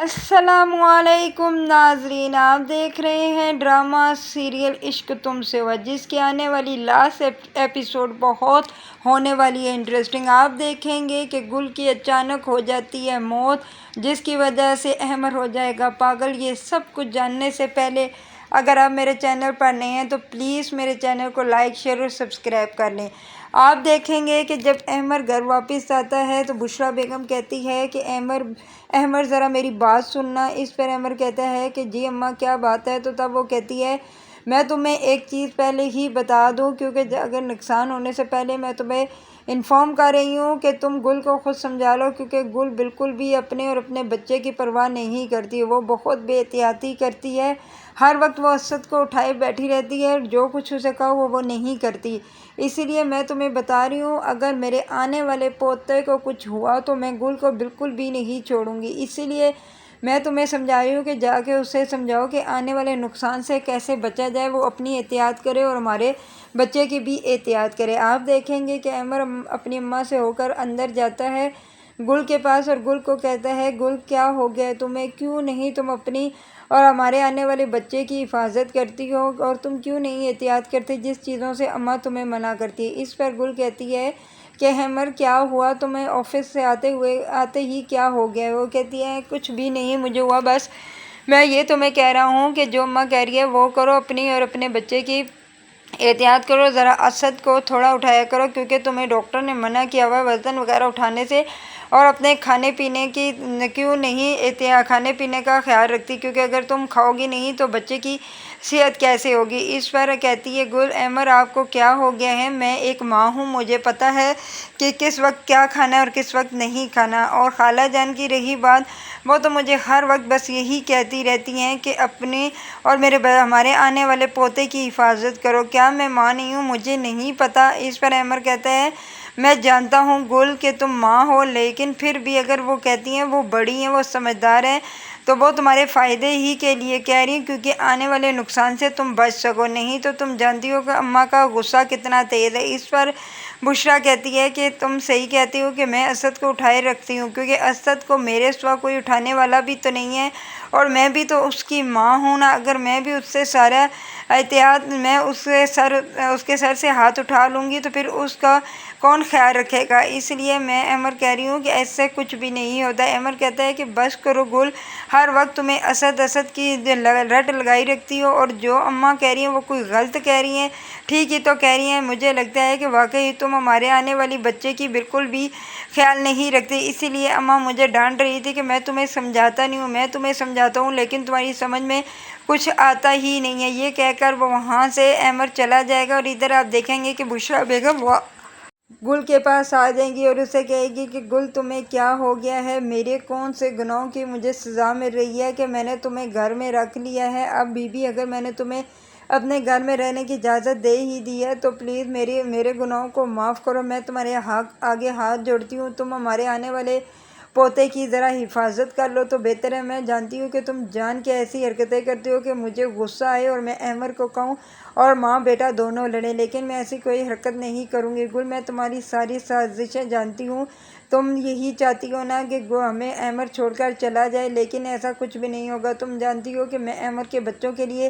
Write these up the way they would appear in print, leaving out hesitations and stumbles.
السلام علیکم ناظرین، آپ دیکھ رہے ہیں ڈرامہ سیریل عشق تم سے ہوا، جس کی آنے والی لاسٹ ایپیسوڈ بہت ہونے والی ہے انٹرسٹنگ۔ آپ دیکھیں گے کہ گل کی اچانک ہو جاتی ہے موت، جس کی وجہ سے احمر ہو جائے گا پاگل۔ یہ سب کچھ جاننے سے پہلے اگر آپ میرے چینل پر نئے ہیں تو پلیز میرے چینل کو لائک، شیئر اور سبسکرائب کر لیں۔ آپ دیکھیں گے کہ جب احمر گھر واپس آتا ہے تو بشریٰ بیگم کہتی ہے کہ احمر ذرا میری بات سننا۔ اس پر احمر کہتا ہے کہ جی اماں کیا بات ہے؟ تو تب وہ کہتی ہے میں تمہیں ایک چیز پہلے ہی بتا دوں، کیونکہ اگر نقصان ہونے سے پہلے میں تمہیں انفارم کر رہی ہوں کہ تم گل کو خود سمجھا لو، کیونکہ گل بالکل بھی اپنے اور اپنے بچے کی پرواہ نہیں کرتی۔ وہ بہت بے احتیاطی کرتی ہے، ہر وقت وہ اسد کو اٹھائے بیٹھی رہتی ہے، جو کچھ اسے کہو وہ نہیں کرتی۔ اسی لیے میں تمہیں بتا رہی ہوں اگر میرے آنے والے پوتے کو کچھ ہوا تو میں گل کو بالکل بھی نہیں چھوڑوں گی۔ اسی لیے میں تمہیں سمجھا رہی ہوں کہ جا کے اسے سمجھاؤ کہ آنے والے نقصان سے کیسے بچا جائے، وہ اپنی احتیاط کرے اور ہمارے بچے کی بھی احتیاط کرے۔ آپ دیکھیں گے کہ احمر اپنی اماں سے ہو کر اندر جاتا ہے گل کے پاس اور گل کو کہتا ہے گل کیا ہو گیا تمہیں؟ کیوں نہیں تم اپنی اور ہمارے آنے والے بچے کی حفاظت کرتی ہو، اور تم کیوں نہیں احتیاط کرتے جس چیزوں سے اماں تمہیں منع کرتی ہے؟ اس پر گل کہتی ہے کہ احمر کیا ہوا تمہیں؟ آفس سے آتے ہی کیا ہو گیا؟ وہ کہتی ہے کچھ بھی نہیں مجھے ہوا، بس میں یہ تمہیں کہہ رہا ہوں کہ جو اماں کہہ رہی ہے وہ کرو، اپنی اور اپنے بچے کی احتیاط کرو، ذرا اسد کو تھوڑا اٹھایا کرو کیونکہ تمہیں ڈاکٹر نے منع کیا ہوا ہے وزن وغیرہ اٹھانے سے، اور اپنے کھانے پینے کی کیوں نہیں کھانے پینے کا خیال رکھتی، کیونکہ اگر تم کھاؤ گی نہیں تو بچے کی صحت کیسے ہوگی؟ اس پر کہتی ہے گل احمر آپ کو کیا ہو گیا ہے؟ میں ایک ماں ہوں، مجھے پتہ ہے کہ کس وقت کیا کھانا ہے اور کس وقت نہیں کھانا۔ اور خالہ جان کی رہی بات، وہ تو مجھے ہر وقت بس یہی کہتی رہتی ہیں کہ اپنے اور ہمارے آنے والے پوتے کی حفاظت کرو۔ کیا میں ماں نہیں ہوں؟ مجھے نہیں پتہ۔ اس پر احمر کہتا ہے میں جانتا ہوں گل کہ تم ماں ہو، لیکن پھر بھی اگر وہ کہتی ہیں وہ بڑی ہیں، وہ سمجھدار ہیں، تو وہ تمہارے فائدے ہی کے لیے کہہ رہی ہیں، کیونکہ آنے والے نقصان سے تم بچ سکو، نہیں تو تم جانتی ہو کہ اماں کا غصہ کتنا تیز ہے۔ اس پر بشریٰ کہتی ہے کہ تم صحیح کہتی ہو کہ میں اسد کو اٹھائے رکھتی ہوں، کیونکہ اسد کو میرے سوا کوئی اٹھانے والا بھی تو نہیں ہے، اور میں بھی تو اس کی ماں ہوں نا۔ اگر میں بھی اس سے سارا احتیاط میں اس کے سر سے ہاتھ اٹھا لوں گی تو پھر اس کا کون خیال رکھے گا؟ اس لیے میں احمر کہہ رہی ہوں کہ ایسے کچھ بھی نہیں ہوتا۔ احمر کہتا ہے کہ بس کرو گل، ہر وقت تمہیں اسد کی رٹ لگائی رکھتی ہو، اور جو اماں کہہ رہی ہیں وہ کوئی غلط کہہ رہی ہیں، ٹھیک ہی تو کہہ رہی ہیں۔ مجھے لگتا ہے کہ واقعی تم ہمارے آنے والی بچے کی بالکل بھی خیال نہیں رکھتے، اسی لیے اماں مجھے ڈانٹ رہی تھی کہ میں تمہیں سمجھاتا نہیں ہوں، میں تمہیں سمجھاتا ہوں لیکن تمہاری سمجھ میں کچھ آتا ہی نہیں ہے۔ یہ کہہ کر وہ وہاں سے احمر چلا جائے گا، اور ادھر آپ دیکھیں گے کہ بشریٰ بیگم گل کے پاس آ جائیں گی اور اسے کہے گی کہ گل تمہیں کیا ہو گیا ہے؟ میرے کون سے گناہوں کی مجھے سزا مل رہی ہے کہ میں نے تمہیں گھر میں رکھ لیا ہے؟ اب بی اگر میں نے تمہیں اپنے گھر میں رہنے کی اجازت دے ہی دی ہے تو پلیز میرے گناہوں کو معاف کرو، میں تمہارے آگے ہاتھ جوڑتی ہوں، تم ہمارے آنے والے پوتے کی ذرا حفاظت کر لو تو بہتر ہے۔ میں جانتی ہوں کہ تم جان کے ایسی حرکتیں کرتے ہو کہ مجھے غصہ آئے اور میں احمر کو کہوں اور ماں بیٹا دونوں لڑیں، لیکن میں ایسی کوئی حرکت نہیں کروں گی۔ گل میں تمہاری ساری سازشیں جانتی ہوں، تم یہی چاہتی ہو نا کہ ہمیں احمر چھوڑ کر چلا جائے، لیکن ایسا کچھ بھی نہیں ہوگا۔ تم جانتی ہو کہ میں احمر کے بچوں کے لیے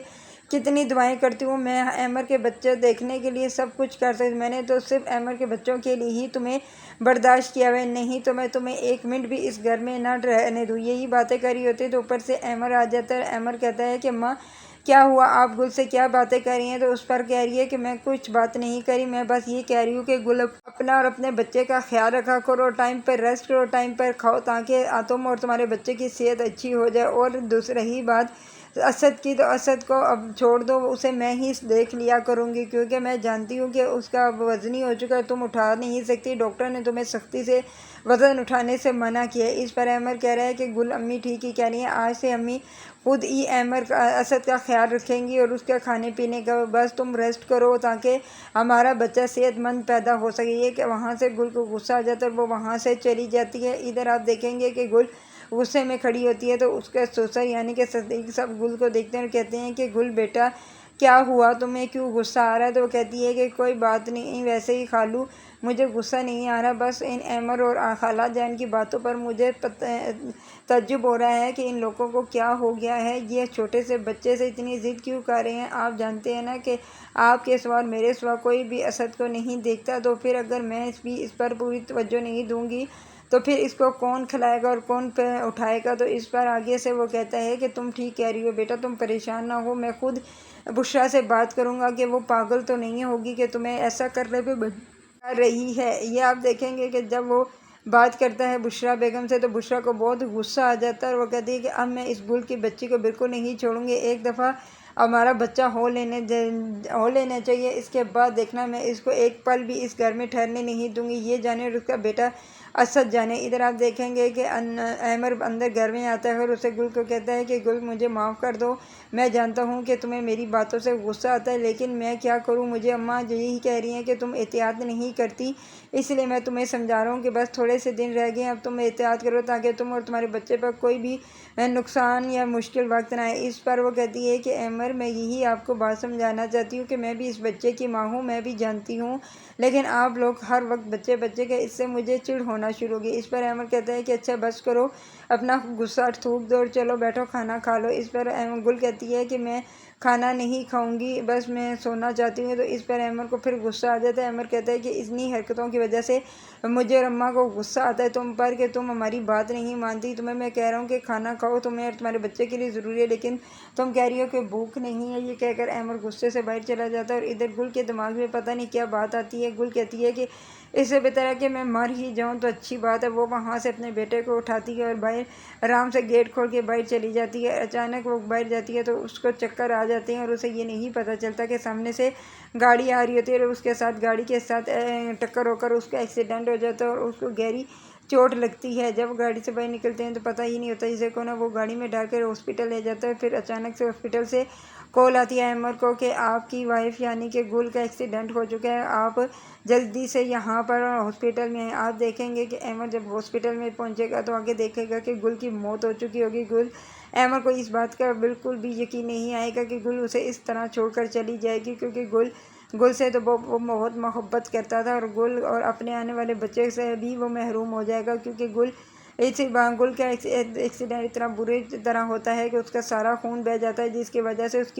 کتنی دعائیں کرتی ہوں، میں احمر کے بچے دیکھنے کے لیے سب کچھ کر سکتی ہوں، میں نے تو صرف احمر کے بچوں کے لیے ہی تمہیں برداشت کیا ہے، نہیں تو میں تمہیں ایک منٹ بھی اس گھر میں نہ رہنے دوں۔ یہی باتیں کری ہوتی تو اوپر سے احمر آ جاتا ہے۔ احمر کہتا ہے کہ ماں کیا ہوا؟ آپ گل سے کیا باتیں کر رہی ہیں؟ تو اس پر کہہ رہی ہے کہ میں کچھ بات نہیں کری، میں بس یہ کہہ رہی ہوں کہ گل اپنا اور اپنے بچے کا خیال رکھا کرو، ٹائم پر ریسٹ کرو، ٹائم پر کھاؤ تاکہ تم اور تمہارے بچے کی صحت اچھی ہو جائے۔ اور رہی بات اسد کی، تو اسد کو اب چھوڑ دو، اسے میں ہی دیکھ لیا کروں گی، کیونکہ میں جانتی ہوں کہ اس کا وزنی ہو چکا ہے، تم اٹھا نہیں سکتی، ڈاکٹر نے تمہیں سختی سے وزن اٹھانے سے منع کیا ہے۔ اس پر احمر کہہ رہا ہے کہ گل امی ٹھیک ہی کہہ رہی ہیں، آج سے امی خود ہی اسد کا خیال رکھیں گی اور اس کے کھانے پینے کا، بس تم ریسٹ کرو تاکہ ہمارا بچہ صحت مند پیدا ہو سکے۔ یہ کہ وہاں سے گل کو غصہ آ جاتا ہے اور وہ وہاں سے چلی جاتی ہے۔ ادھر آپ دیکھیں گے کہ گل غصے میں کھڑی ہوتی ہے تو اس کے سسر یعنی کہ صدیق سب گل کو دیکھتے ہیں اور کہتے ہیں کہ گل بیٹا کیا ہوا؟ تمہیں کیوں غصہ آ رہا ہے؟ تو وہ کہتی ہے کہ کوئی بات نہیں، ویسے ہی خالو مجھے غصہ نہیں آ رہا، بس ان عمر اور خالہ جان کی باتوں پر مجھے تعجب ہو رہا ہے کہ ان لوگوں کو کیا ہو گیا ہے، یہ چھوٹے سے بچے سے اتنی ضد کیوں کر رہے ہیں۔ آپ جانتے ہیں نا کہ آپ کے سوا میرے سوا کوئی بھی اسد کو نہیں دیکھتا، تو پھر اگر میں بھی اس پر پوری توجہ نہیں دوں گی تو پھر اس کو کون کھلائے گا اور کون اٹھائے گا۔ تو اس پر آگے سے وہ کہتا ہے کہ تم ٹھیک کہہ رہی ہو بیٹا، تم پریشان نہ ہو، میں خود بشریٰ سے بات کروں گا کہ وہ پاگل تو نہیں ہوگی کہ تمہیں ایسا کرنے پہ مجبور کر رہی ہے۔ یہ آپ دیکھیں گے کہ جب وہ بات کرتا ہے بشریٰ بیگم سے تو بشریٰ کو بہت غصہ آ جاتا ہے اور وہ کہتی ہے کہ اب میں اس گل کی بچی کو بالکل نہیں چھوڑوں گی، ایک دفعہ ہمارا بچہ ہو لینا چاہیے، اس کے بعد دیکھنا میں اس کو ایک پل بھی اس گھر میں ٹھہرنے نہیں دوں گی، یہ جانے اور اس کا بیٹا اسد جانے۔ ادھر آپ دیکھیں گے کہ عامر اندر گھر میں آتا ہے اور اسے گل کو کہتا ہے کہ گل مجھے معاف کر دو، میں جانتا ہوں کہ تمہیں میری باتوں سے غصہ آتا ہے، لیکن میں کیا کروں، مجھے اماں یہی کہہ رہی ہیں کہ تم احتیاط نہیں کرتی، اس لیے میں تمہیں سمجھا رہا ہوں کہ بس تھوڑے سے دن رہ گئے، اب تم احتیاط کرو تاکہ تم اور تمہارے بچے پر کوئی بھی نقصان یا مشکل وقت نہ آئے۔ اس پر وہ کہتی ہے کہ عامر میں یہی آپ کو بات سمجھانا چاہتی ہوں کہ میں بھی اس بچے کی ماں ہوں، میں بھی جانتی ہوں، لیکن آپ لوگ ہر وقت بچے بچے کے، اس سے مجھے چڑ ہونا شروع ہو گئی۔ اس پر عامر کہتا ہے کہ اچھا بس کرو، اپنا غصہ تھوک دو اور چلو بیٹھو کھانا کھا لو۔ اس پر گل کہتی ہے کہ میں کھانا نہیں کھاؤں گی، بس میں سونا چاہتی ہوں۔ تو اس پر عامر کو پھر غصہ آ جاتا ہے۔ عامر کہتا ہے کہ اتنی حرکتوں کی وجہ سے مجھے اور اماں کو غصہ آتا ہے تم پر کہ تم ہماری بات نہیں مانتی، تمہیں میں کہہ رہا ہوں کہ کھانا کھاؤ، تمہیں اور تمہارے بچے کے لیے ضروری ہے، لیکن تم کہہ رہی ہو کہ بھوک نہیں ہے۔ یہ کہہ کر عامر غصے سے باہر چلا جاتا ہے اور ادھر گل کے دماغ میں پتہ نہیں کیا بات آتی ہے۔ گل کہتی ہے کہ اس سے بہتر ہے کہ میں مر ہی جاؤں تو اچھی بات ہے۔ وہ وہاں سے اپنے بیٹے کو اٹھاتی ہے اور باہر آرام سے گیٹ کھول کے باہر چلی جاتی ہے۔ اچانک وہ باہر جاتی ہے تو اس کو چکر آ جاتے ہیں اور اسے یہ نہیں پتہ چلتا کہ سامنے سے گاڑی آ رہی ہوتی ہے اور اس کے ساتھ گاڑی کے ساتھ ٹکر ہو کر اس کا ایکسیڈنٹ ہو جاتا ہے اور اس کو گہری چوٹ لگتی ہے۔ جب گاڑی سے باہر نکلتے ہیں تو پتہ ہی نہیں ہوتا جسے کو نا وہ گاڑی میں ڈال کر ہاسپٹل لے جاتا ہے۔ پھر اچانک سے ہاسپٹل سے کال آتی ہے عامر کو کہ آپ کی وائف یعنی کہ گل کا ایکسیڈنٹ ہو چکا ہے، آپ جلدی سے یہاں پر ہاسپٹل میں ہیں۔ آپ دیکھیں گے کہ عامر جب ہاسپٹل میں پہنچے گا تو آگے دیکھے گا کہ گل کی موت ہو چکی ہوگی۔ عامر کو اس بات کا بالکل بھی یقین نہیں آئے گا کہ گل اسے اس طرح چھوڑ کر چلی جائے گی، کیونکہ گل سے تو وہ بہت محبت کرتا تھا اور گل اور اپنے آنے والے بچے سے بھی وہ محروم ہو جائے گا، کیونکہ گل کا ایکسیڈنٹ اتنا بری طرح ہوتا ہے کہ اس کا سارا خون بہہ جاتا ہے، جس کی وجہ سے اس کی